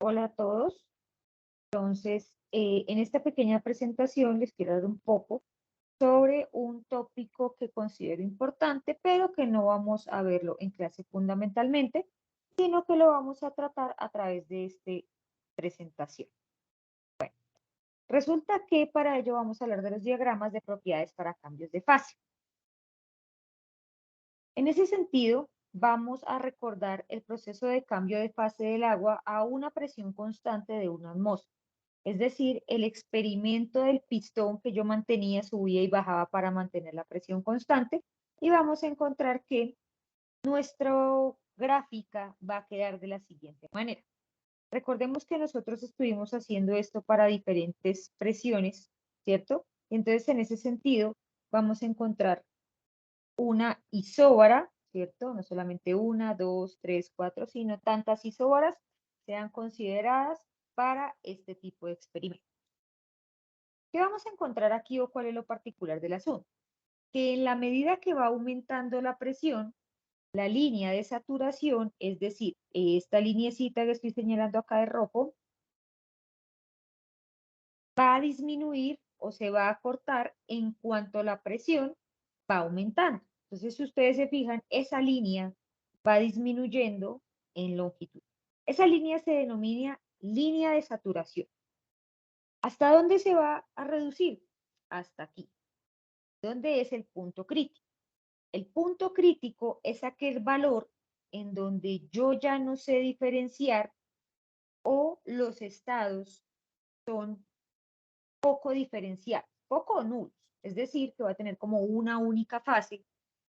Hola a todos. Entonces, en esta pequeña presentación les quiero dar un poco sobre un tópico que considero importante, pero que no vamos a verlo en clase fundamentalmente, sino que lo vamos a tratar a través de esta presentación. Resulta que para ello vamos a hablar de los diagramas de propiedades para cambios de fase. En ese sentido, vamos a recordar el proceso de cambio de fase del agua a una presión constante de 1 atmósfera. Es decir, el experimento del pistón que yo mantenía, subía y bajaba para mantener la presión constante. Y vamos a encontrar que nuestra gráfica va a quedar de la siguiente manera. Recordemos que nosotros estuvimos haciendo esto para diferentes presiones, ¿cierto? Entonces, en ese sentido, vamos a encontrar una isóbara, ¿cierto? No solamente una, dos, tres, cuatro, sino tantas isóbaras sean consideradas para este tipo de experimento. ¿Qué vamos a encontrar aquí o cuál es lo particular del asunto? Que en la medida que va aumentando la presión, la línea de saturación, es decir, esta lineecita que estoy señalando acá de rojo, va a disminuir o se va a cortar en cuanto la presión va aumentando. Entonces, si ustedes se fijan, esa línea va disminuyendo en longitud. Esa línea se denomina línea de saturación. ¿Hasta dónde se va a reducir? Hasta aquí. ¿Dónde es el punto crítico? El punto crítico es aquel valor en donde yo ya no sé diferenciar o los estados son poco diferenciados, poco o nulos. Es decir, que va a tener como una única fase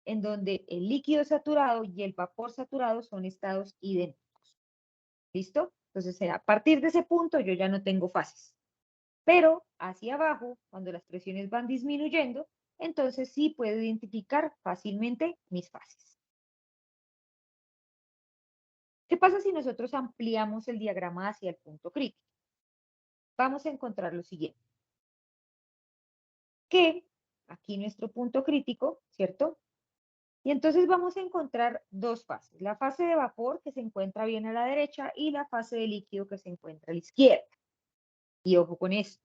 en donde el líquido saturado y el vapor saturado son estados idénticos. ¿Listo? Entonces, a partir de ese punto yo ya no tengo fases. Pero hacia abajo, cuando las presiones van disminuyendo, entonces sí puedo identificar fácilmente mis fases. ¿Qué pasa si nosotros ampliamos el diagrama hacia el punto crítico? Vamos a encontrar lo siguiente. Que aquí nuestro punto crítico, ¿cierto? Y entonces vamos a encontrar dos fases. La fase de vapor que se encuentra bien a la derecha y la fase de líquido que se encuentra a la izquierda. Y ojo con esto.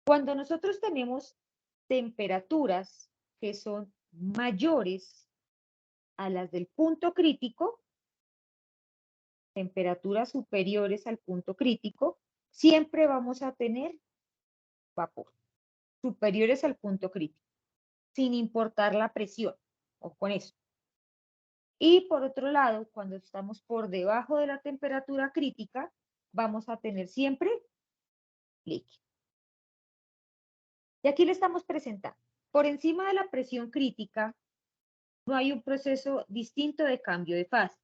Cuando nosotros tenemos temperaturas que son mayores a las del punto crítico, temperaturas superiores al punto crítico, siempre vamos a tener vapor, superiores al punto crítico, sin importar la presión. Ojo con eso. Y por otro lado, cuando estamos por debajo de la temperatura crítica, vamos a tener siempre líquido. Y aquí le estamos presentando. Por encima de la presión crítica, no hay un proceso distinto de cambio de fase.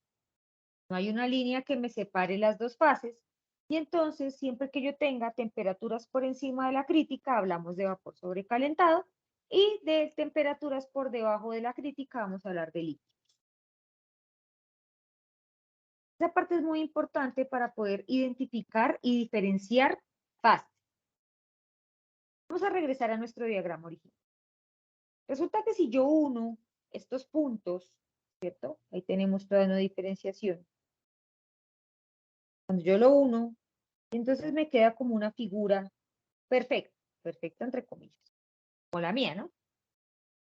No hay una línea que me separe las dos fases. Y entonces, siempre que yo tenga temperaturas por encima de la crítica, hablamos de vapor sobrecalentado. Y de temperaturas por debajo de la crítica, vamos a hablar de líquido. Esa parte es muy importante para poder identificar y diferenciar fases. Vamos a regresar a nuestro diagrama original. Resulta que si yo uno estos puntos, ¿cierto? Ahí tenemos toda una diferenciación. Cuando yo lo uno, entonces me queda como una figura perfecta, perfecta entre comillas, como la mía, ¿no?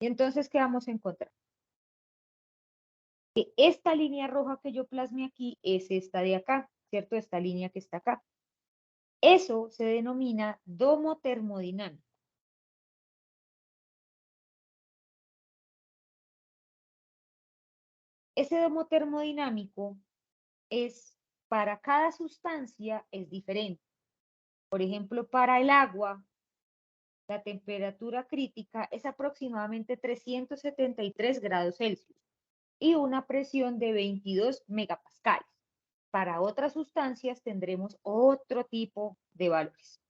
Y entonces, ¿qué vamos a encontrar? Que esta línea roja que yo plasme aquí es esta de acá, ¿cierto? Esta línea que está acá. Eso se denomina domo termodinámico. Ese domo termodinámico es, para cada sustancia es diferente. Por ejemplo, para el agua, la temperatura crítica es aproximadamente 373 grados Celsius y una presión de 22 megapascales. Para otras sustancias tendremos otro tipo de valores.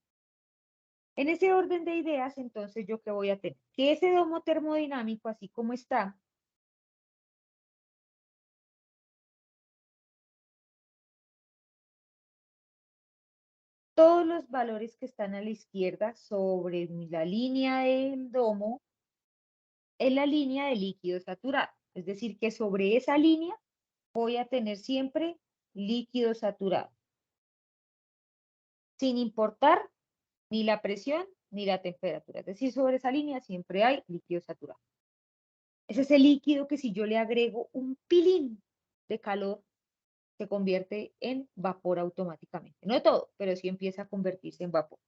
En ese orden de ideas, entonces, ¿yo qué voy a tener? Que ese domo termodinámico, así como está, todos los valores que están a la izquierda sobre la línea del domo es la línea de líquido saturado. Es decir, que sobre esa línea voy a tener siempre líquido saturado. sin importar ni la presión ni la temperatura. Es decir, sobre esa línea siempre hay líquido saturado. Es ese líquido que si yo le agrego un pilín de calor, se convierte en vapor automáticamente. No todo, pero sí empieza a convertirse en vapor.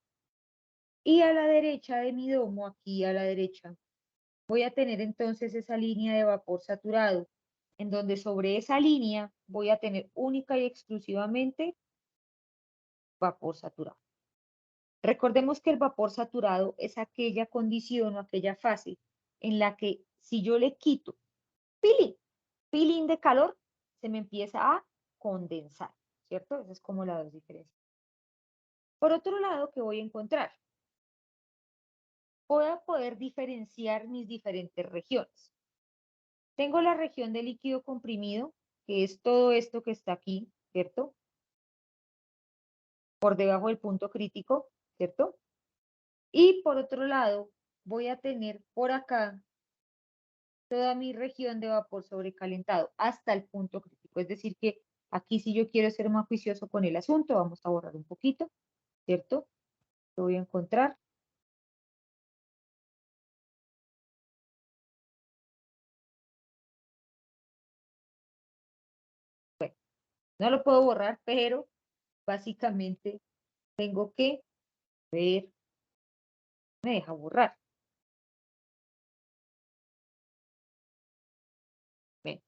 Y a la derecha de mi domo, aquí a la derecha, voy a tener entonces esa línea de vapor saturado, en donde sobre esa línea voy a tener única y exclusivamente vapor saturado. Recordemos que el vapor saturado es aquella condición o aquella fase en la que si yo le quito pilín, pilín de calor, se me empieza a condensar, ¿cierto? Esa es como la dos diferencias. Por otro lado, ¿qué voy a encontrar? Voy a poder diferenciar mis diferentes regiones. Tengo la región de líquido comprimido, que es todo esto que está aquí, ¿cierto? Por debajo del punto crítico, ¿cierto? Y por otro lado, voy a tener por acá toda mi región de vapor sobrecalentado hasta el punto crítico. Es decir, que aquí si yo quiero ser más juicioso con el asunto, vamos a borrar un poquito, ¿cierto? Lo voy a encontrar. Bueno, no lo puedo borrar, pero básicamente tengo que ver, me deja borrar. Bueno,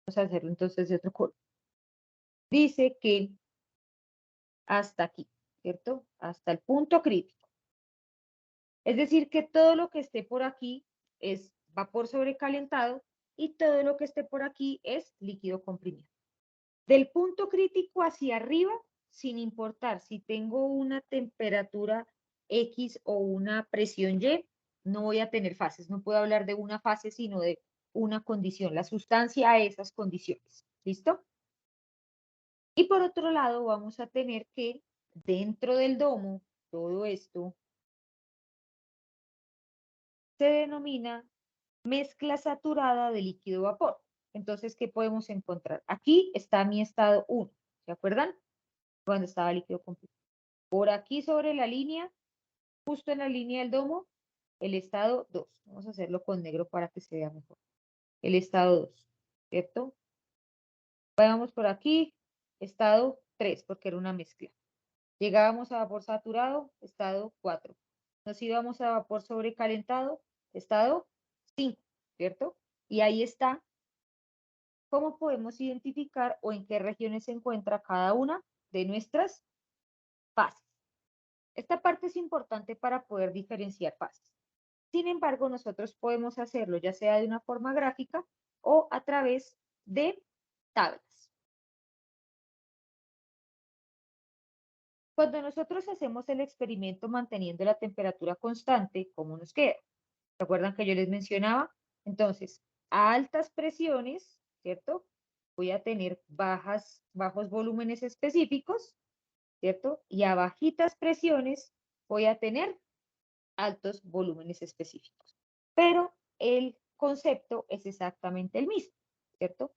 vamos a hacerlo entonces de otro color. Dice que hasta aquí, ¿cierto? Hasta el punto crítico. Es decir, que todo lo que esté por aquí es vapor sobrecalentado y todo lo que esté por aquí es líquido comprimido. Del punto crítico hacia arriba, sin importar si tengo una temperatura X o una presión Y, no voy a tener fases. No puedo hablar de una fase, sino de una condición, la sustancia a esas condiciones. ¿Listo? Y por otro lado, vamos a tener que dentro del domo, todo esto se denomina mezcla saturada de líquido vapor. Entonces, ¿qué podemos encontrar? Aquí está mi estado 1, ¿se acuerdan? Cuando estaba líquido completo. Por aquí sobre la línea, justo en la línea del domo, el estado 2. Vamos a hacerlo con negro para que se vea mejor. El estado 2, ¿cierto? Vamos por aquí, estado 3, porque era una mezcla. Llegábamos a vapor saturado, estado 4. Nos íbamos a vapor sobrecalentado, estado 5, ¿cierto? Y ahí está cómo podemos identificar o en qué regiones se encuentra cada una de nuestras fases. Esta parte es importante para poder diferenciar fases. Sin embargo, nosotros podemos hacerlo ya sea de una forma gráfica o a través de tablas. Cuando nosotros hacemos el experimento manteniendo la temperatura constante, ¿cómo nos queda? ¿Se acuerdan que yo les mencionaba? Entonces, a altas presiones, ¿cierto? Voy a tener bajos volúmenes específicos, ¿cierto? Y a bajitas presiones voy a tener altos volúmenes específicos. Pero el concepto es exactamente el mismo, ¿cierto?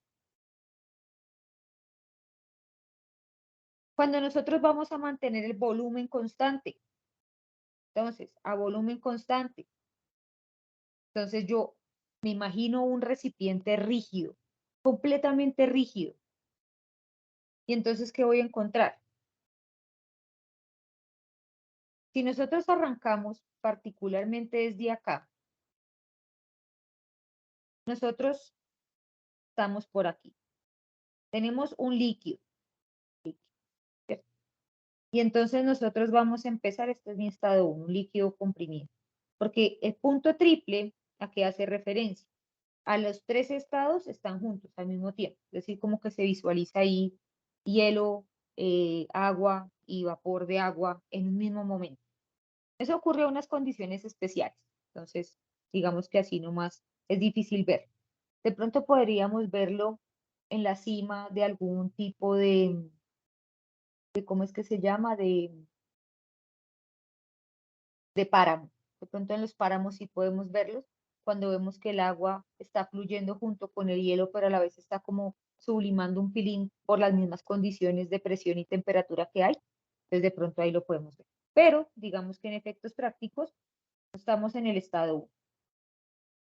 Cuando nosotros vamos a mantener el volumen constante, entonces, a volumen constante, entonces yo me imagino un recipiente rígido, completamente rígido. Y entonces, ¿qué voy a encontrar? Si nosotros arrancamos particularmente desde acá, nosotros estamos por aquí. Tenemos un líquido. ¿Cierto? Y entonces nosotros vamos a empezar, este es mi estado 1, un líquido comprimido. Porque el punto triple, ¿a qué hace referencia? A los tres estados están juntos al mismo tiempo. Es decir, como que se visualiza ahí hielo, agua y vapor de agua en un mismo momento. Eso ocurre a unas condiciones especiales. Entonces, digamos que así nomás es difícil ver. De pronto podríamos verlo en la cima de algún tipo de ¿cómo es que se llama? De páramo. De pronto en los páramos sí podemos verlos cuando vemos que el agua está fluyendo junto con el hielo, pero a la vez está como sublimando un pilín por las mismas condiciones de presión y temperatura que hay. Entonces, de pronto ahí lo podemos ver. Pero, digamos que en efectos prácticos, estamos en el estado 1.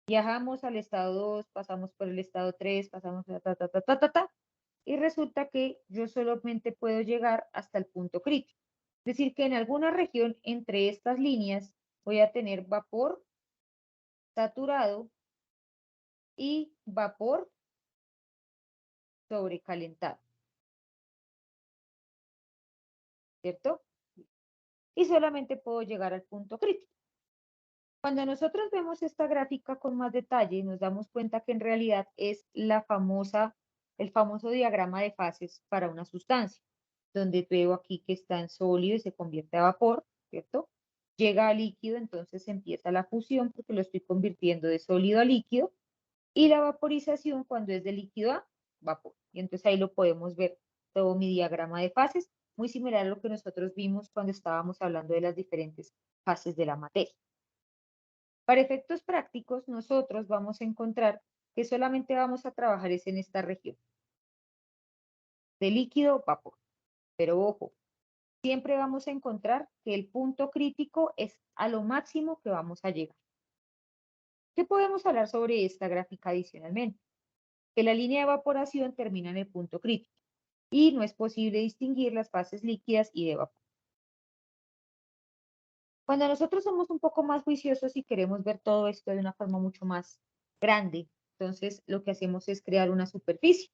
Viajamos al estado 2, pasamos por el estado 3, pasamos y resulta que yo solamente puedo llegar hasta el punto crítico. Es decir, que en alguna región entre estas líneas voy a tener vapor saturado y vapor sobrecalentado, ¿cierto? Y solamente puedo llegar al punto crítico. Cuando nosotros vemos esta gráfica con más detalle, nos damos cuenta que en realidad es el famoso diagrama de fases para una sustancia, donde veo aquí que está en sólido y se convierte a vapor, ¿cierto? Llega a líquido, entonces empieza la fusión porque lo estoy convirtiendo de sólido a líquido, y la vaporización cuando es de líquido a vapor. Y entonces ahí lo podemos ver todo mi diagrama de fases, muy similar a lo que nosotros vimos cuando estábamos hablando de las diferentes fases de la materia. Para efectos prácticos, nosotros vamos a encontrar que solamente vamos a trabajar es en esta región, de líquido vapor. Pero ojo, siempre vamos a encontrar que el punto crítico es a lo máximo que vamos a llegar. ¿Qué podemos hablar sobre esta gráfica adicionalmente? Que la línea de evaporación termina en el punto crítico y no es posible distinguir las fases líquidas y de vapor. Cuando nosotros somos un poco más juiciosos y queremos ver todo esto de una forma mucho más grande, entonces lo que hacemos es crear una superficie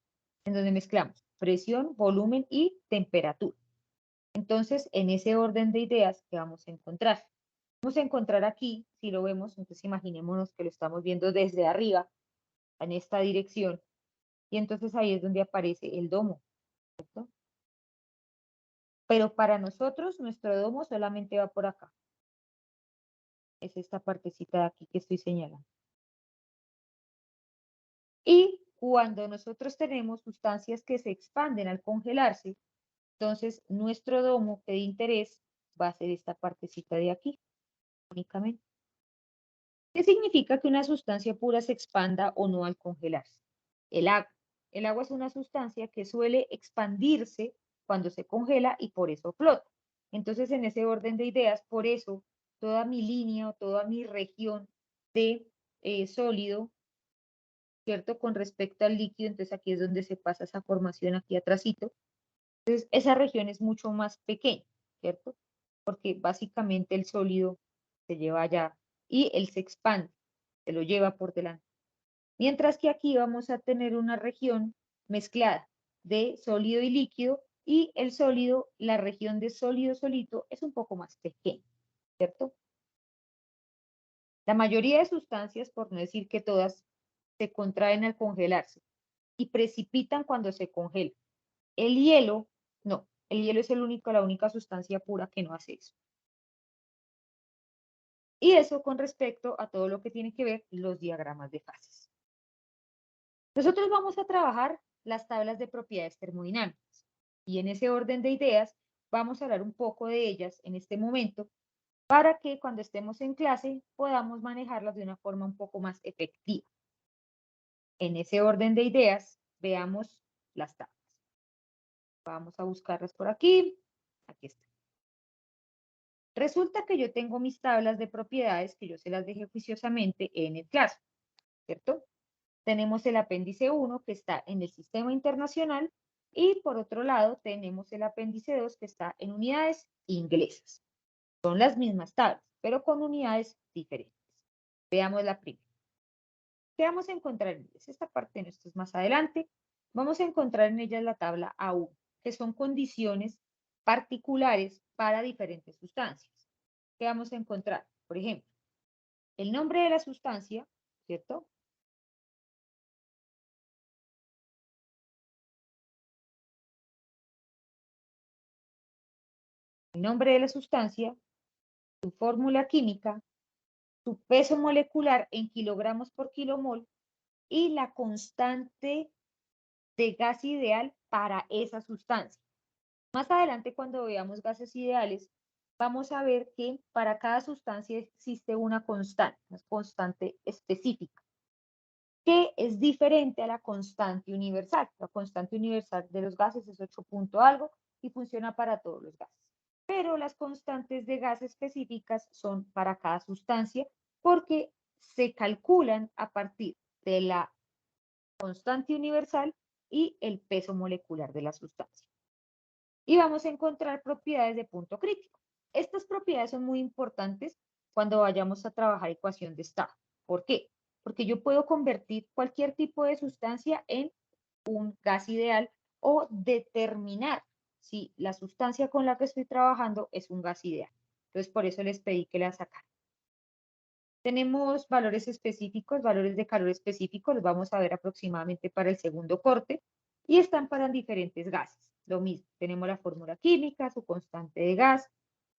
en donde mezclamos presión, volumen y temperatura. Entonces, en ese orden de ideas que vamos a encontrar. Vamos a encontrar aquí, si lo vemos, entonces imaginémonos que lo estamos viendo desde arriba, en esta dirección, y entonces ahí es donde aparece el domo, ¿cierto? Pero para nosotros, nuestro domo solamente va por acá. Es esta partecita de aquí que estoy señalando. Y cuando nosotros tenemos sustancias que se expanden al congelarse, entonces nuestro domo de interés va a ser esta partecita de aquí, únicamente. ¿Qué significa que una sustancia pura se expanda o no al congelarse? El agua. El agua es una sustancia que suele expandirse cuando se congela y por eso flota. Entonces, en ese orden de ideas, por eso toda mi línea o toda mi región de sólido, ¿cierto? Con respecto al líquido, entonces aquí es donde se pasa esa formación aquí atrásito. Entonces, esa región es mucho más pequeña, ¿cierto? Porque básicamente el sólido se lleva allá y él se expande, se lo lleva por delante. Mientras que aquí vamos a tener una región mezclada de sólido y líquido y el sólido, la región de sólido solito es un poco más pequeña, ¿cierto? La mayoría de sustancias, por no decir que todas, se contraen al congelarse y precipitan cuando se congela. El hielo, no, el hielo es la única sustancia pura que no hace eso. Y eso con respecto a todo lo que tiene que ver los diagramas de fases. Nosotros vamos a trabajar las tablas de propiedades termodinámicas y en ese orden de ideas vamos a hablar un poco de ellas en este momento para que cuando estemos en clase podamos manejarlas de una forma un poco más efectiva. En ese orden de ideas, veamos las tablas. Vamos a buscarlas por aquí. Aquí está. Resulta que yo tengo mis tablas de propiedades que yo se las dejé juiciosamente en el clase, ¿cierto? Tenemos el apéndice 1 que está en el sistema internacional y por otro lado tenemos el apéndice 2 que está en unidades inglesas. Son las mismas tablas, pero con unidades diferentes. Veamos la primera. ¿Qué vamos a encontrar en ellas? Esta parte, esto es más adelante. Vamos a encontrar en ellas la tabla A1, que son condiciones particulares para diferentes sustancias. ¿Qué vamos a encontrar? Por ejemplo, el nombre de la sustancia, ¿cierto? El nombre de la sustancia, su fórmula química, su peso molecular en kilogramos por kilomol y la constante de gas ideal para esa sustancia. Más adelante, cuando veamos gases ideales, vamos a ver que para cada sustancia existe una constante específica, que es diferente a la constante universal. La constante universal de los gases es 8 punto algo y funciona para todos los gases. pero las constantes de gas específicas son para cada sustancia porque se calculan a partir de la constante universal y el peso molecular de la sustancia. Y vamos a encontrar propiedades de punto crítico. Estas propiedades son muy importantes cuando vayamos a trabajar ecuación de estado. ¿Por qué? Porque yo puedo convertir cualquier tipo de sustancia en un gas ideal o determinar si la sustancia con la que estoy trabajando es un gas ideal. Entonces, por eso les pedí que la sacaran. Tenemos valores específicos, valores de calor específicos, los vamos a ver aproximadamente para el segundo corte, y están para diferentes gases. Lo mismo, tenemos la fórmula química, su constante de gas,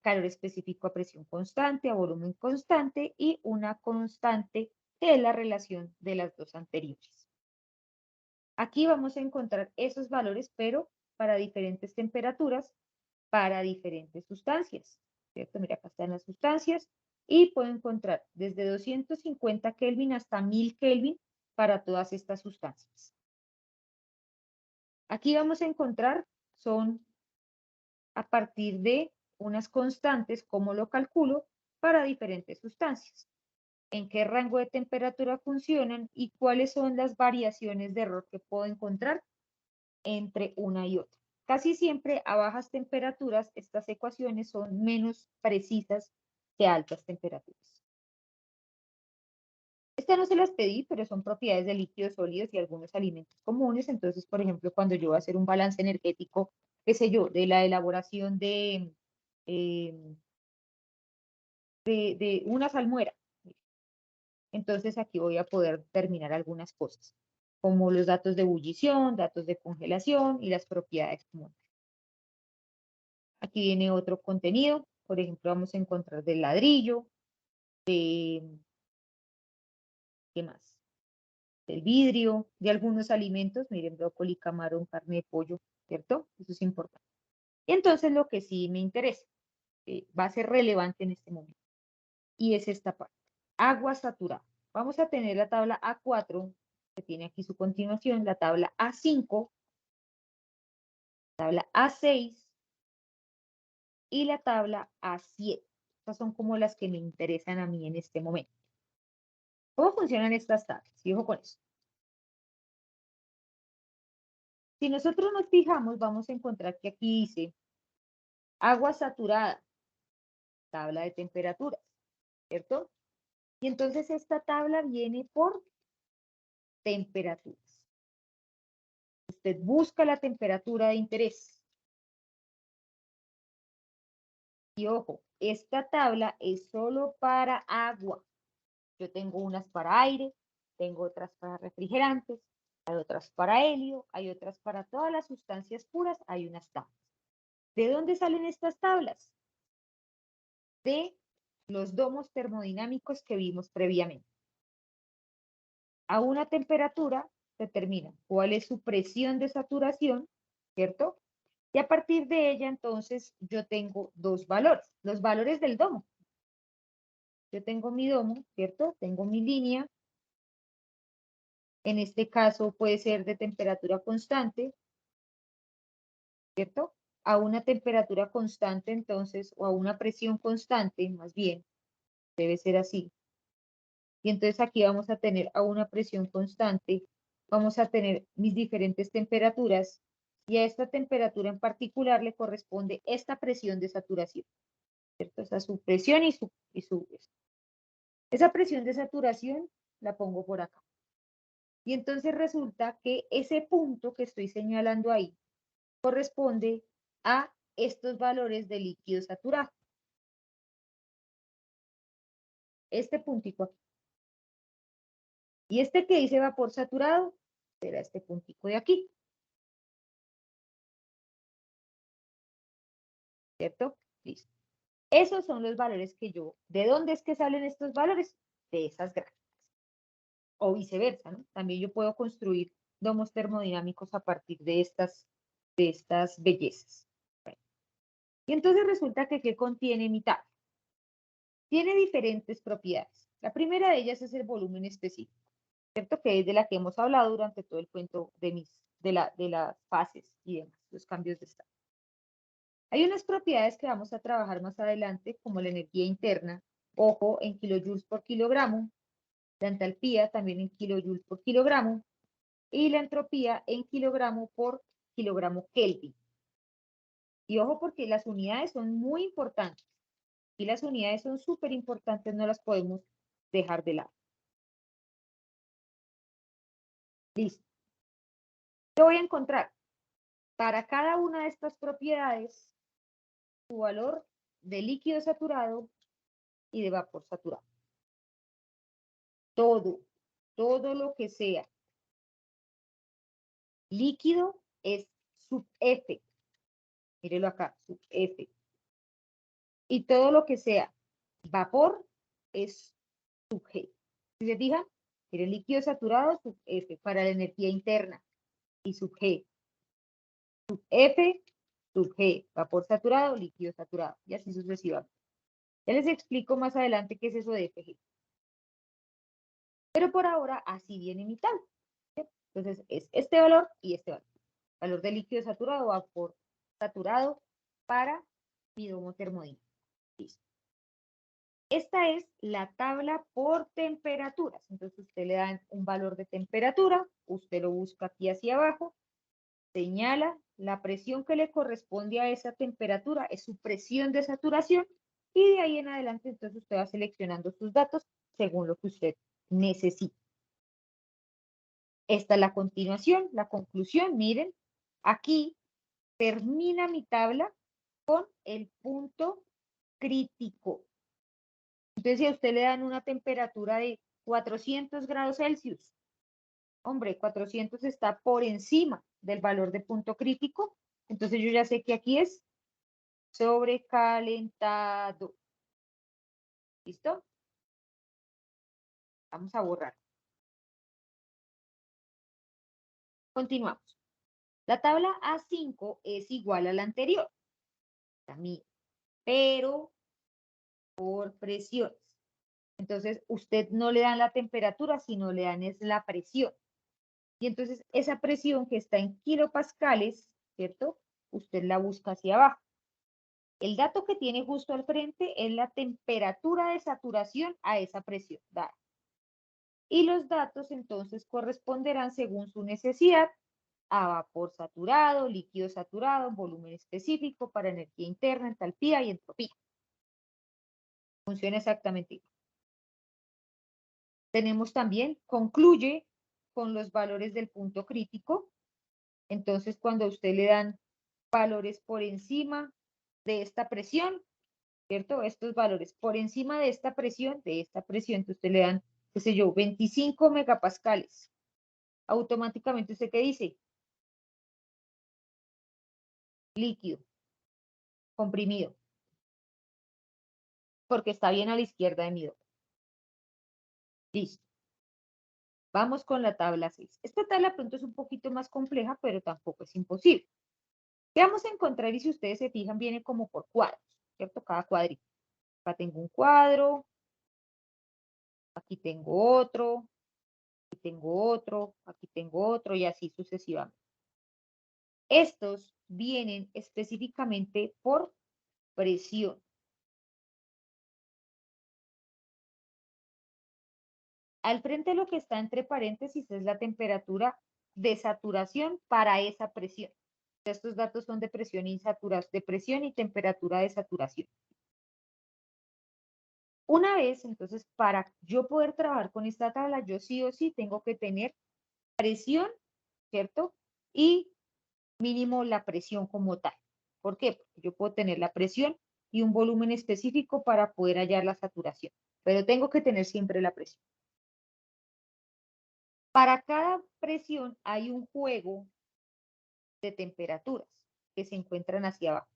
calor específico a presión constante, a volumen constante, y una constante que es la relación de las dos anteriores. Aquí vamos a encontrar esos valores, pero para diferentes temperaturas, para diferentes sustancias, ¿cierto? Mira, acá están las sustancias y puedo encontrar desde 250 Kelvin hasta 1000 Kelvin para todas estas sustancias. Aquí vamos a encontrar, son a partir de unas constantes, cómo lo calculo, para diferentes sustancias, en qué rango de temperatura funcionan y cuáles son las variaciones de error que puedo encontrar entre una y otra. Casi siempre a bajas temperaturas estas ecuaciones son menos precisas que a altas temperaturas. Estas no se las pedí, pero son propiedades de líquidos sólidos y algunos alimentos comunes. Entonces, por ejemplo, cuando yo voy a hacer un balance energético, qué sé yo, de la elaboración eh, de una salmuera, entonces aquí voy a poder determinar algunas cosas, como los datos de ebullición, datos de congelación y las propiedades comunes. Aquí viene otro contenido, por ejemplo, vamos a encontrar del ladrillo, de, ¿qué más? Del vidrio, de algunos alimentos, miren, brócoli, camarón, carne de pollo, ¿cierto? Eso es importante. Y entonces lo que sí me interesa, va a ser relevante en este momento, y es esta parte. Agua saturada. Vamos a tener la tabla A4, que tiene aquí su continuación, la tabla A5, tabla A6 y la tabla A7. Estas son como las que me interesan a mí en este momento. ¿Cómo funcionan estas tablas? Y ojo con eso. Si nosotros nos fijamos, vamos a encontrar que aquí dice agua saturada, tabla de temperaturas, ¿cierto? Y entonces esta tabla viene por temperaturas. Usted busca la temperatura de interés. Y ojo, esta tabla es solo para agua. Yo tengo unas para aire, tengo otras para refrigerantes, hay otras para helio, hay otras para todas las sustancias puras, hay unas tablas. ¿De dónde salen estas tablas? De los domos termodinámicos que vimos previamente. A una temperatura determina cuál es su presión de saturación, ¿cierto? Y a partir de ella, entonces, yo tengo dos valores, los valores del domo. Yo tengo mi domo, ¿cierto? Tengo mi línea. En este caso puede ser de temperatura constante, ¿cierto? A una temperatura constante, entonces, o a una presión constante, más bien, debe ser así. Y entonces aquí vamos a tener a una presión constante, vamos a tener mis diferentes temperaturas y a esta temperatura en particular le corresponde esta presión de saturación, ¿cierto? Esa es su presión esa presión de saturación la pongo por acá. Y entonces resulta que ese punto que estoy señalando ahí corresponde a estos valores de líquido saturado. Este puntico aquí. Y este que dice vapor saturado será este puntico de aquí. ¿Cierto? Listo. Esos son los valores que yo, ¿de dónde es que salen estos valores? De esas gráficas. O viceversa, ¿no? También yo puedo construir domos termodinámicos a partir de estas bellezas. Bueno. Y entonces resulta que ¿qué contiene mi tabla? Tiene diferentes propiedades. La primera de ellas es el volumen específico, ¿cierto? Que es de la que hemos hablado durante todo el cuento de las fases y demás, los cambios de estado. Hay unas propiedades que vamos a trabajar más adelante, como la energía interna, ojo, en kilojoules por kilogramo, la entalpía también en kilojoules por kilogramo, y la entropía en kilogramo por kilogramo Kelvin. Y ojo porque las unidades son muy importantes. Y las unidades son súper importantes, no las podemos dejar de lado. Listo. ¿Qué voy a encontrar? Para cada una de estas propiedades, su valor de líquido saturado y de vapor saturado. Todo lo que sea líquido es sub F. Mírelo acá, sub F. Y todo lo que sea vapor es sub G. Si se fijan, el líquido saturado sub F para la energía interna y sub G. Sub F, sub G, vapor saturado, líquido saturado, y así sucesivamente. Ya les explico más adelante qué es eso de FG. Pero por ahora, así viene mi tabla. Entonces, es este valor y este valor. Valor de líquido saturado, vapor saturado para mi domo termodinámico. Listo. Esta es la tabla por temperaturas. Entonces, usted le dan un valor de temperatura, usted lo busca aquí hacia abajo, señala la presión que le corresponde a esa temperatura, es su presión de saturación, y de ahí en adelante, entonces usted va seleccionando sus datos según lo que usted necesita. Esta es la continuación, la conclusión. Miren, aquí termina mi tabla con el punto crítico. Entonces, si a usted le dan una temperatura de 400 grados Celsius, hombre, 400 está por encima del valor de punto crítico, entonces yo ya sé que aquí es sobrecalentado. ¿Listo? Vamos a borrar. Continuamos. La tabla A5 es igual a la anterior, también, pero por presiones. Entonces, usted no le dan la temperatura, sino le dan es la presión. Y entonces, esa presión que está en kilopascales, ¿cierto? Usted la busca hacia abajo. El dato que tiene justo al frente es la temperatura de saturación a esa presión dada. Y los datos entonces corresponderán según su necesidad a vapor saturado, líquido saturado, volumen específico para energía interna, entalpía y entropía. Funciona exactamente igual. Tenemos también, concluye con los valores del punto crítico. Entonces, cuando a usted le dan valores por encima de esta presión, ¿cierto? Estos valores por encima de esta presión, entonces usted le dan, qué sé yo, 25 megapascales. Automáticamente usted qué dice, líquido, comprimido, porque está bien a la izquierda de mi domo. Listo. Vamos con la tabla 6. Esta tabla pronto es un poquito más compleja, pero tampoco es imposible. ¿Qué vamos a encontrar? Y si ustedes se fijan, viene como por cuadros, ¿cierto? Cada cuadrito. Acá tengo un cuadro, aquí tengo otro, aquí tengo otro, aquí tengo otro, y así sucesivamente. Estos vienen específicamente por presión. Al frente lo que está entre paréntesis es la temperatura de saturación para esa presión. Estos datos son de presión y de presión y temperatura de saturación. Una vez, entonces, para yo poder trabajar con esta tabla, yo sí o sí tengo que tener presión, ¿cierto? Y mínimo la presión como tal. ¿Por qué? Porque yo puedo tener la presión y un volumen específico para poder hallar la saturación, pero tengo que tener siempre la presión. Para cada presión hay un juego de temperaturas que se encuentran hacia abajo.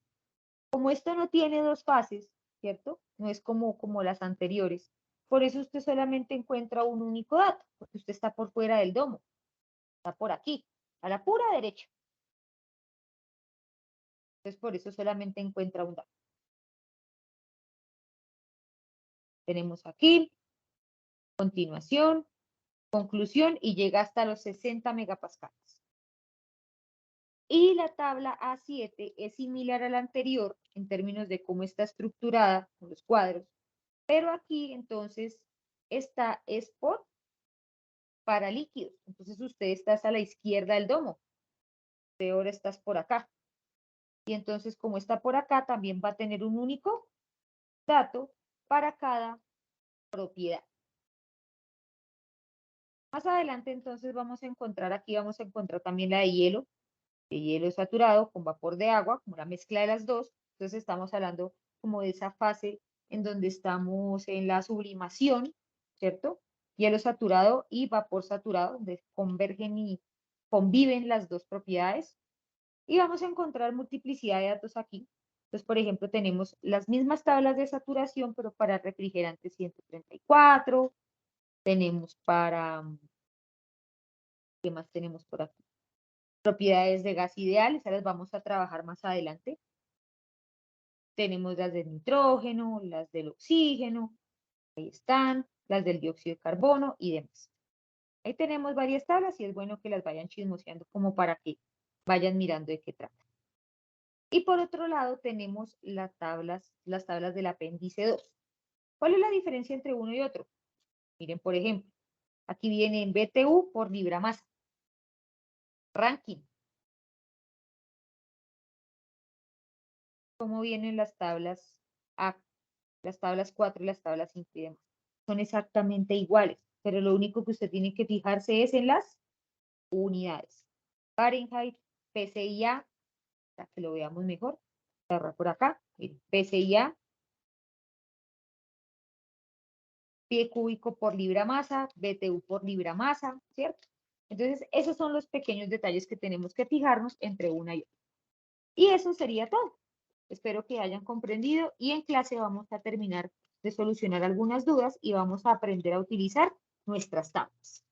Como esto no tiene dos fases, ¿cierto? No es como las anteriores. Por eso usted solamente encuentra un único dato, porque usted está por fuera del domo. Está por aquí, a la pura derecha. Entonces, por eso solamente encuentra un dato. Tenemos aquí, continuación, conclusión, y llega hasta los 60 megapascales. Y la tabla A7 es similar a la anterior en términos de cómo está estructurada con los cuadros, pero aquí entonces esta es para líquidos. Entonces usted está a la izquierda del domo, usted ahora estás por acá. Y entonces como está por acá, también va a tener un único dato para cada propiedad. Más adelante entonces vamos a encontrar, aquí vamos a encontrar también la de hielo saturado con vapor de agua, como la mezcla de las dos. Entonces estamos hablando como de esa fase en donde estamos en la sublimación, ¿cierto? Hielo saturado y vapor saturado, donde convergen y conviven las dos propiedades. Y vamos a encontrar multiplicidad de datos aquí. Entonces, por ejemplo, tenemos las mismas tablas de saturación, pero para refrigerante 134, tenemos para, ¿qué más tenemos por aquí? Propiedades de gas ideal, esas las vamos a trabajar más adelante. Tenemos las del nitrógeno, las del oxígeno, ahí están, las del dióxido de carbono y demás. Ahí tenemos varias tablas y es bueno que las vayan chismoseando como para que vayan mirando de qué trata. Y por otro lado tenemos las tablas del apéndice 2. ¿Cuál es la diferencia entre uno y otro? Miren, por ejemplo, aquí viene en BTU por libra masa. Ranking. ¿Cómo vienen las tablas A, las tablas 4 y las tablas 5 y demás? Son exactamente iguales, pero lo único que usted tiene que fijarse es en las unidades. Fahrenheit, PCIA, para que lo veamos mejor. Por acá, PCIA, pie cúbico por libra masa, BTU por libra masa, ¿cierto? Entonces, esos son los pequeños detalles que tenemos que fijarnos entre una y otra. Y eso sería todo. Espero que hayan comprendido y en clase vamos a terminar de solucionar algunas dudas y vamos a aprender a utilizar nuestras tablas.